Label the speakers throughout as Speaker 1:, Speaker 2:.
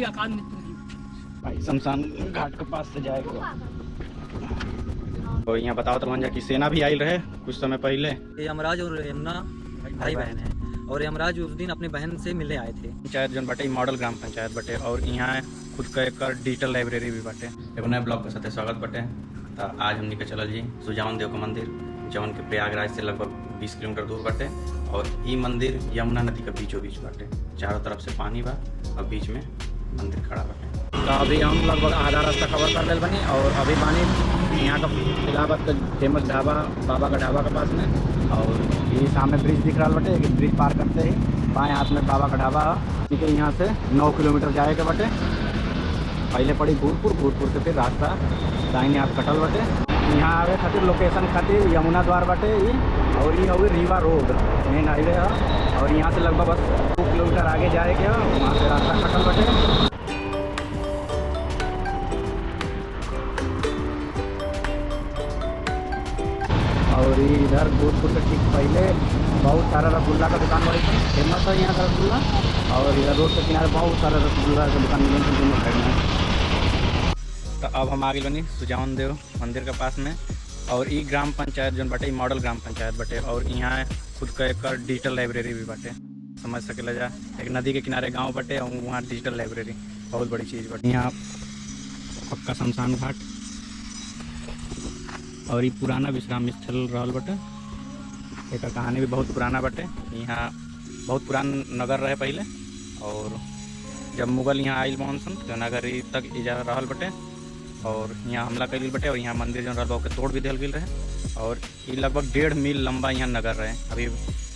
Speaker 1: इनकी औकात नहीं
Speaker 2: भाई शमशान घाट के पास से जाएगा। तो यहाँ बताओ दरभंजा की सेना भी आई रहे कुछ समय पहले।
Speaker 3: यमराज और यमुना भाई बहन है, और यमराज उस दिन अपने बहन से मिलने आए थे।
Speaker 2: पंचायत जन बटे मॉडल ग्राम पंचायत बटे, और यहाँ खुद का एक डिजिटल लाइब्रेरी भी बटे। एगो नए ब्लॉग के साथ स्वागत बटे। तो आज हमने के चलल जी सुजावन देव का मंदिर, जौन के प्रयागराज से लगभग 20 किलोमीटर दूर बटे। और ये मंदिर यमुना नदी के बीचों बीच बटे, चारों तरफ से पानी बा और बीच में मंदिर खड़ा बटे। तो अभी हम लगभग आधा रास्ता कवर कर ले बनी, और अभी पानी यहाँ का इलाहाबाद का फेमस ढाबा बाबा का ढाबा के पास में। और ये सामने ब्रिज दिख रहा बटे, ब्रिज पार करते ही बाएं हाथ में बाबा का ढाबा। ठीक है, यहाँ से 9 किलोमीटर जाए के बटे। पहले पड़ी भूतपुर से फिर रास्ता दाहिने हाथ कटल बटे। यहाँ आवे खातिर लोकेशन खातिर यमुना द्वार बटे ये, और ये होगी रीवा रोड मेन हाईवे है। और यहाँ से लगभग बस 2 किलोमीटर आगे जाए के वहाँ से रास्ता कटल बटे। और इधर भूतपुर से ठीक पहले बहुत सारा रसगुल्ला का दुकान बड़ी फेमस है यहाँ का रसगुल्ला। और इधर रोड के किनारे बहुत सारा रसगुल्ला का दुकान मिलेंगे दोनों साइड में। तो अब हम आगे बनी सुजावन देव मंदिर के पास में। और ई ग्राम पंचायत जो बटे मॉडल ग्राम पंचायत बटे, और यहाँ खुद का एक डिजिटल लाइब्रेरी भी बटे। समझ सके जा, एक नदी के किनारे गाँव बटे और वहाँ डिजिटल लाइब्रेरी बहुत बड़ी चीज़ बटे। यहाँ पक्का शमशान घाट, और ये पुराना विश्राम स्थल रहल बटे। एक कहानी भी बहुत पुराना बटे। यहाँ बहुत पुरान नगर रहे पहले, और जब मुगल यहाँ आयल मोहनसन तो नगर तक इजा रहल बटे, और यहाँ हमला कर बटे। और यहाँ मंदिर जो रहल के तोड़ भी दिल गई रहे। और ये लगभग 1.5 मील लंबा यहाँ नगर रहे। अभी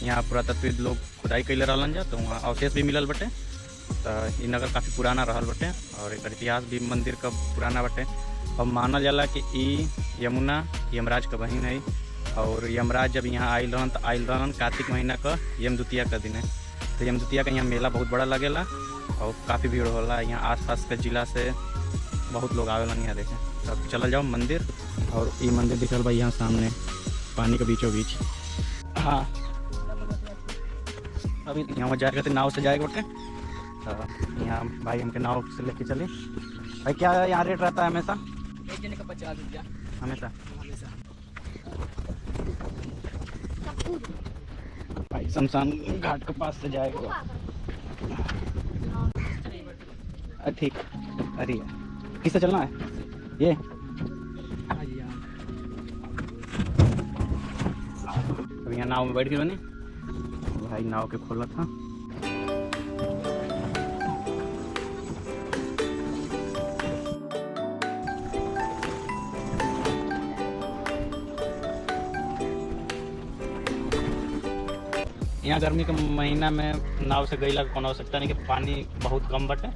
Speaker 2: यहाँ पुरातत्वविद लोग खुदाई कैले रहलन जा, तो वहाँ अवशेष भी मिलल बटे। तो ये नगर काफ़ी पुराना रहल बटे, और एक इतिहास भी मंदिर का पुराना बटे। और मानल जाला कि ई यमुना यमराज का बहन है। और यमराज जब यहाँ आयल रहन तो आयल रहन कार्तिक महीना का यम द्वितीया का दिन है। तो यम द्वितीया का यहाँ मेला बहुत बड़ा लगेला, और काफ़ी भीड़ होला। यहाँ आसपास के जिला से बहुत लोग आवेलन यहाँ देखें। तब चल जाओ मंदिर। और ये मंदिर दिखल भाई यहाँ सामने पानी के बीचों बीच। हाँ, अभी यहाँ जाएगा तो नाव से जाएगा बटे। तो यहाँ भाई हमके नाव से लेके चले। भाई क्या यहाँ रेट रहता है हमेशा?
Speaker 1: एक जने का 50 रुपया
Speaker 2: हमेशा।
Speaker 1: हमेशा।
Speaker 2: भाई शमशान घाट के पास से जाएगा। ठीक, अरे किससे चलना है ये? अब यहाँ नाव में बैठ गए बने भाई, नाव के खोला था। यहाँ गर्मी के महीना में नाव से गईला कोनो आवश्यकता नहीं कि पानी बहुत कम बटे।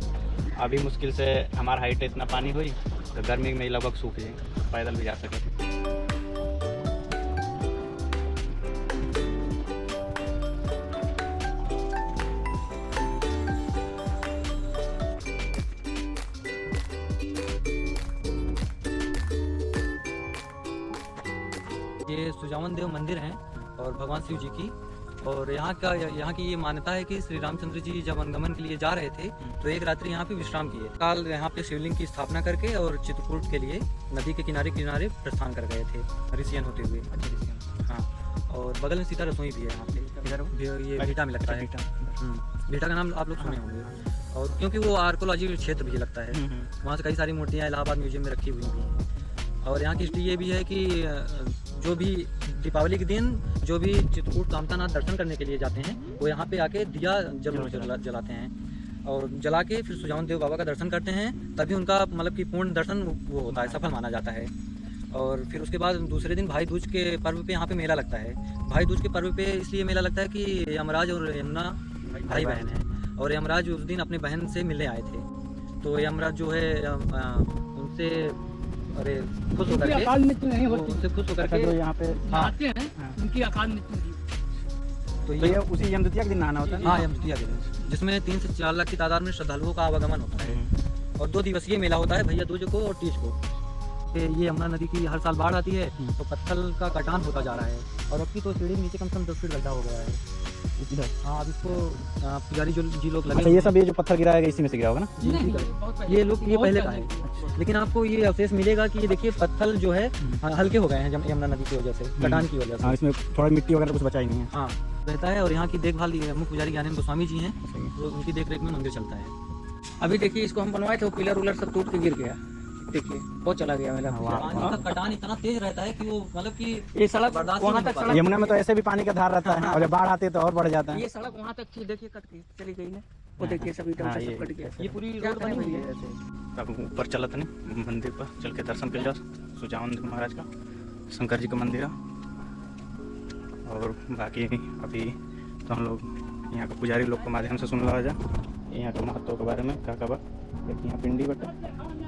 Speaker 2: अभी मुश्किल से हमारा हाइट इतना पानी हुई, तो गर्मी में लगभग सूख जाए, पैदल भी जा सके।
Speaker 3: ये सुजावन देव मंदिर है और भगवान शिव जी की। और यहाँ की ये मान्यता है कि श्री रामचंद्र जी जब वनगमन के लिए जा रहे थे तो एक रात्रि यहाँ पे विश्राम किए। काल यहाँ पे शिवलिंग की स्थापना करके और चित्रकूट के लिए नदी के किनारे किनारे प्रस्थान कर गए थे ऋषियन होते हुए। हाँ, और बगल में सीता रसोई भी है यहाँ पे, ये भीटा में लगता है। भीटा का नाम आप लोग सुने होंगे। और क्योंकि वो आर्कोलॉजी क्षेत्र भी लगता है, वहाँ से कई सारी मूर्तियाँ इलाहाबाद म्यूजियम में रखी हुई भी। और यहाँ की हिस्ट्री ये भी है कि जो भी दीपावली के दिन जो भी चित्रकूट कामतानाथ दर्शन करने के लिए जाते हैं वो यहाँ पे आके दिया जरूर जलाते हैं, और जला के फिर सुजावन देव बाबा का दर्शन करते हैं। तभी उनका मतलब कि पूर्ण दर्शन वो होता है, सफल माना जाता है। और फिर उसके बाद दूसरे दिन भाई दूज के पर्व पे यहाँ पे मेला लगता है। भाई दूज के पर्व पे इसलिए मेला लगता है कि यमराज और यमुना भाई बहन है, और यमराज उस दिन अपने बहन से मिलने आए थे। तो यमराज जो है उनसे अरे खुश होकर के
Speaker 1: नहीं होती,
Speaker 3: उनसे खुश होकर के
Speaker 2: जो यहाँ पे
Speaker 1: आते हैं उनकी औकात नहीं।
Speaker 3: तो
Speaker 2: ये उसी यम द्वितीया के दिन नहाना होता है।
Speaker 3: हाँ, यम द्वितीया के दिन, जिसमें 3 से 4 लाख की तादाद में श्रद्धालुओं का आवागमन होता है। और 2 दिवसीय मेला होता है, भैया दूज को और तीज को। कि ये यमुना नदी की हर साल बाढ़ आती है तो पत्थर का कटान होता जा रहा है, और अब की तो सीढ़ी के नीचे कम से कम 10 फीट गड्ढा हो गया है। हाँ, अब इसको पुजारी जी लोग लगे।
Speaker 2: अच्छा, ये सब ये जो पत्थर गिरा है इसी में से गिरा होगा ना?
Speaker 3: जी
Speaker 1: नहीं,
Speaker 3: जी
Speaker 1: बहुत पहले-
Speaker 3: ये लोग ये
Speaker 1: बहुत
Speaker 3: पहले का है, लेकिन आपको ये अवशेष मिलेगा कि ये देखिए पत्थल जो है हल्के हो गए हैं यमुना नदी की वजह से, कटान की वजह
Speaker 2: हाँ,
Speaker 3: से।
Speaker 2: इसमें थोड़ा मिट्टी वगैरह कुछ बचा ही नहीं है।
Speaker 3: हाँ रहता है, और यहाँ की देखभाल मुख्य पुजारी ज्ञानेंद्र गोस्वामी जी हैं, तो उनकी देखरेख में मंदिर चलता है।
Speaker 4: अभी देखिए इसको हम बनवाए थे, वो पिलर उलर सब टूट के गिर गया, देखिए बहुत चला गया मेरा।
Speaker 3: पानी का कटान इतना तेज रहता है कि वो मतलब कि
Speaker 4: ये सड़क
Speaker 3: बर्दाश्त
Speaker 4: वहाँ
Speaker 3: नहीं
Speaker 4: तक
Speaker 3: हो पाता।
Speaker 4: सड़क,
Speaker 2: यमुना में तो ऐसे भी पानी का धार रहता है और जब बाढ़ आती है तो और बढ़ जाता है।
Speaker 4: ये सड़क वहाँ तक थी, देखिए कट के चली गई ना, वो देखिए सब एकदम
Speaker 2: हाँ,
Speaker 4: से
Speaker 2: ये-
Speaker 4: सब कट गया।
Speaker 3: ये पूरी
Speaker 4: क्या
Speaker 3: रोड बनी हुई है।
Speaker 2: अब ऊपर चलत नहीं, मंदिर पर चल के दर्शन कर जाओ। सुजावन देव महाराज का, शंकर जी का मंदिर है। और बाकी अभी तो हम लोग यहाँ के पुजारी लोग के माध्यम से सुन रहा जा यहाँ के महत्व के बारे में क्या खबर। एक यहाँ पिंडी बटे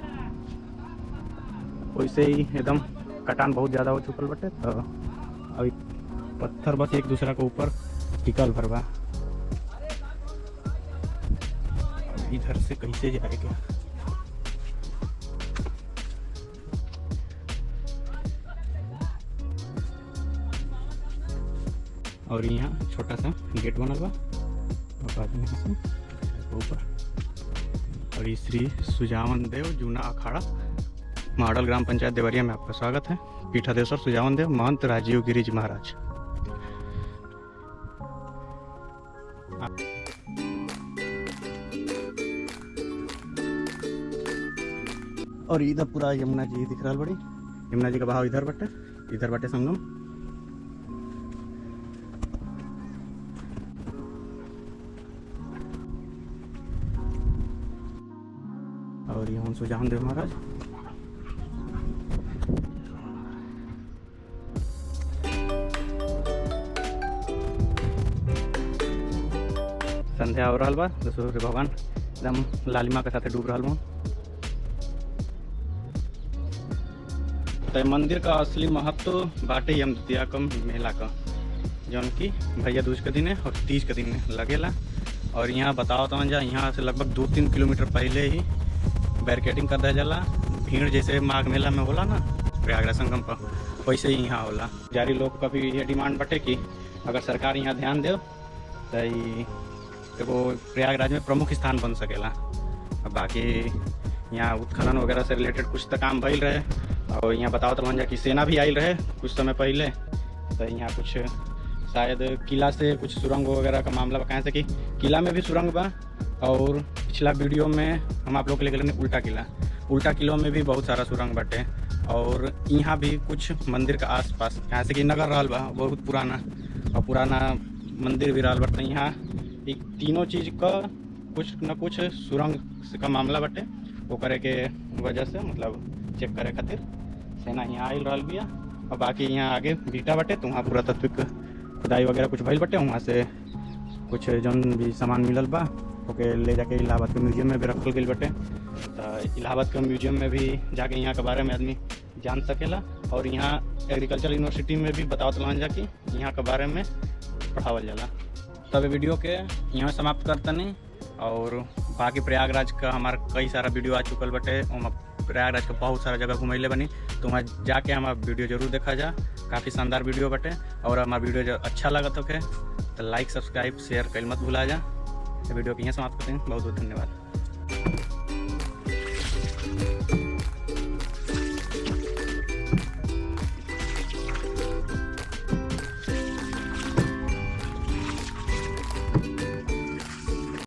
Speaker 2: वैसे ही एकदम कटान बहुत ज़्यादा हो चुकल बटे, तो अभी पत्थर बस एक दूसरा के ऊपर टिकल भरवा। इधर से कैसे जाएगा? और यहाँ छोटा सा गेट बनल बा और बाद में यहाँ से ऊपर। और ये श्री सुजावन देव जूना अखाड़ा मॉडल ग्राम पंचायत देवरिया में आपका स्वागत है। पीठाधीश्वर सुजावन देव महंत राजीव गिरी जी महाराज। और इधर पूरा यमुना जी दिख रहा बड़ी, यमुना जी का बहाव इधर बटे संगम। और यहाँ सुजावन देव महाराज। संध्या हो रहा बा, सूर्य भगवान एकदम लालिमा के साथ डूब रहा बा। तो मंदिर का असली महत्व बाटे यम द्वितीया का मेला का, जौन की भैया दूज के दिन है और तीज के दिन लगेला। और यहाँ बताओ तो यहाँ से लगभग 2-3 किलोमीटर पहले ही बैरिकेडिंग कर दिया जाला। भीड़ जैसे माघ मेला में होला ना प्रयागराज संगम पर, वैसे ही यहाँ होला। जारी लोग का भी ये डिमांड बटे कि अगर सरकार यहाँ ध्यान दे तो वो प्रयागराज में प्रमुख स्थान बन सकेला। बाकी यहाँ उत्खनन वगैरह से रिलेटेड कुछ तो काम भइल रहे, और यहाँ बताओ तो जा कि सेना भी आयल रहे कुछ समय पहले। तो यहाँ कुछ शायद किला से कुछ सुरंग वगैरह का मामला बा, कहें से कि किला में भी सुरंग बा। और पिछला वीडियो में हम आप लोग के लेके उल्टा किला में भी बहुत सारा सुरंग बाटे। और यहाँ भी कुछ मंदिर का आसपास, यहाँ से कि नगर रहल बा बहुत पुराना मंदिर भी रहल बाटे। यहाँ एक तीनों चीज़ का कुछ न कुछ सुरंग का मामला बाटे, वो करे के वजह से मतलब चेक करे खातिर सेना यहाँ आयल रहल बिया। और बाकी यहाँ आगे भीटा बाटे, तो वहाँ पुरातात्विक खुदाई वगैरह कुछ भइल बाटे। वहाँ से कुछ जौन भी सामान मिलल बा ओके ले जाके इलाहाबाद के म्यूजियम में भी रखल गई बाटे। तो इलाहाबाद के म्यूजियम में भी जाके यहाँ के बारे में आदमी जान सकेला। और यहाँ एग्रीकल्चर यूनिवर्सिटी में भी बतावत रहन जा कि यहाँ के बारे में पढ़ावल जाला। तब वीडियो के यहाँ समाप्त करतनी। और बाकी प्रयागराज का हमारा कई सारा वीडियो आ चुकल बटे, प्रयागराज का बहुत सारा जगह घुमैले बनी, तो वहाँ जाके हमारा वीडियो जरूर देखा जा। काफ़ी शानदार वीडियो बटे। और हमारा वीडियो जो अच्छा लगा तो लाइक सब्सक्राइब शेयर कर मत भूला जा। वीडियो को यहाँ समाप्त करते हैं। बहुत बहुत धन्यवाद।